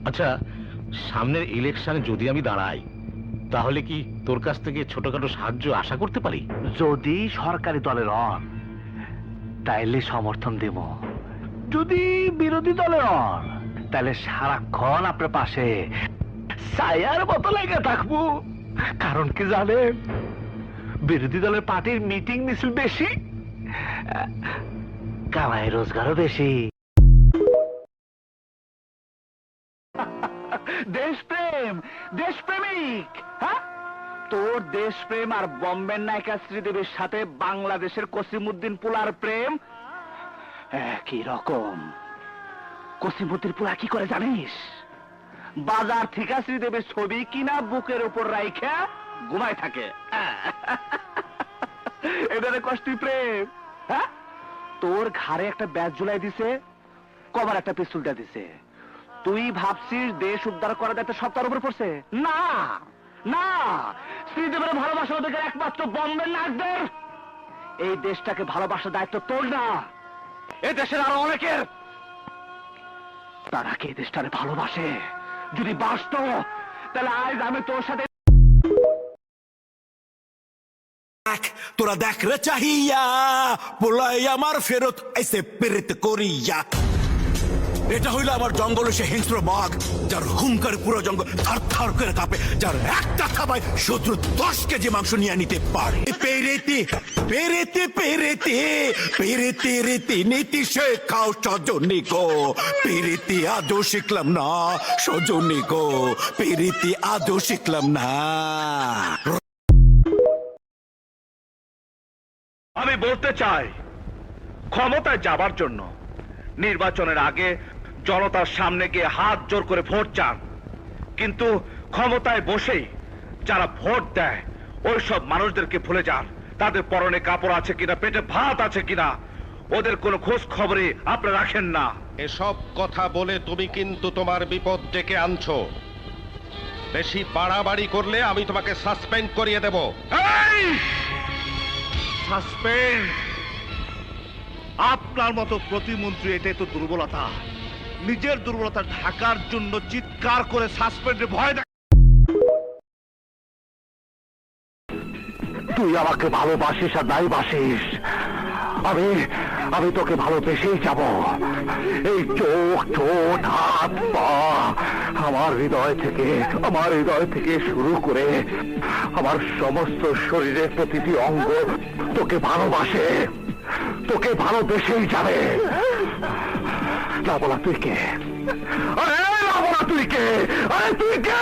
আচ্ছা, সামনের ইলেকশনে যদি আমি দাঁড়াই, তাহলে কি তোর কাছ থেকে ছোটখাটো সাহায্য আশা করতে পারি? যদি সরকারি দলের হন তাইলে সমর্থন দেব, যদি বিরোধী দলের হন তাহলে সারাক্ষণ আপনার পাশে ছায়ার মতো লেগে থাকবো। কারণ কি জানেন, বিরোধী দলের পার্টির মিটিং মিছিল বেশি, কামাই রোজগারও বেশি। দেশপ্রেম, দেশপ্রেমিক, হ্যাঁ? তোর দেশপ্রেম আর বম্বের নায়িকা শ্রীদেবীর সাথে বাংলাদেশের কসিমউদ্দিন পুলার প্রেম একই রকম। কসিমউদ্দিন পুলা কি করে জানিস? বাজার থেকে শ্রীদেবীর ছবি কিনা বুকের উপর রাইখা ঘুমায় থাকে। এটারে কষ্টি প্রেম। হ্যাঁ, তোর ঘাড়ে একটা ব্যাজ ঝুলাই দিছে, কবার একটা পিস্তুলটা দিছে। তুই ভাবছিস দেশ উদ্ধার করার দায়িত্ব সব তার উপর পড়ছে? না না, শ্রীদেবের ভালোবাসা ওদের একমাত্র বম্বের নাকদের। এই দেশটাকে ভালোবাসার দায়িত্ব তোর না, এই দেশের আরো অনেকের। তারা কি এই দেশটারে ভালোবাসে? যদি বাসতো তাহলে আজ আমি তোর সাথে। তোরা দেখ রে চাহিয়া পোলাই আমার ফেরত এসে প্রেরিত করিয়া। এটা হইল আমার জঙ্গল, সে হিংস্র বাঘ যার হুঙ্কার পুরো জঙ্গল থার থার করে কাঁপে, যার একটা থাবায় শত্রু 10 কেজি মাংস নিয়ে নিতে পারে। পেরেতে পেরেতে পেরেতে পেরেতে রেতে নীতি শেখাও সজনী গো, পেরেতে আজও শিখলাম না সজনী গো, পেরেতে আজও শিখলাম না। আমি বলতে চাই, ক্ষমতায় যাবার জন্য নির্বাচনের আগে জনতার সামনে গিয়ে হাত জোর করে ভোট চান, কিন্তু ক্ষমতায় বসেই যারা ভোট দেয় ওই সব মানুষদেরকে ভুলে যান। তাদের পরনে কাপড় আছে কিনা, পেটে ভাত আছে কিনা, ওদের কোনো খোঁজ খবরই আপনি রাখেন না। এসব কথা বলে তুমি কিন্তু তোমার বিপদ ডেকে আনছো। বেশি বাড়াবাড়ি করলে আমি তোমাকে সাসপেন্ড করিয়ে দেব। সাসপেন্ড? আপনার মতো প্রতিমন্ত্রী, এটাই তো দুর্বলতা। নিজের দুর্বলতা ঢাকার জন্য চিৎকার করে সাসপেন্ডে ভয় দেখ। তুই আমাকে ভালোবাসিস আর নাই বাসিস, আমি আমি তোকে ভালোবেসেই যাব। এই চোখ, ঠোঁট, হাত, পা, আমার হৃদয় থেকে শুরু করে আমার সমস্ত শরীরের প্রতিটি অঙ্গ তোকে ভালোবাসে, তোকে ভালোবেসেই যাবে। না বলা তুই কে? আরে না বলা তুই কে? আরে তুই কে?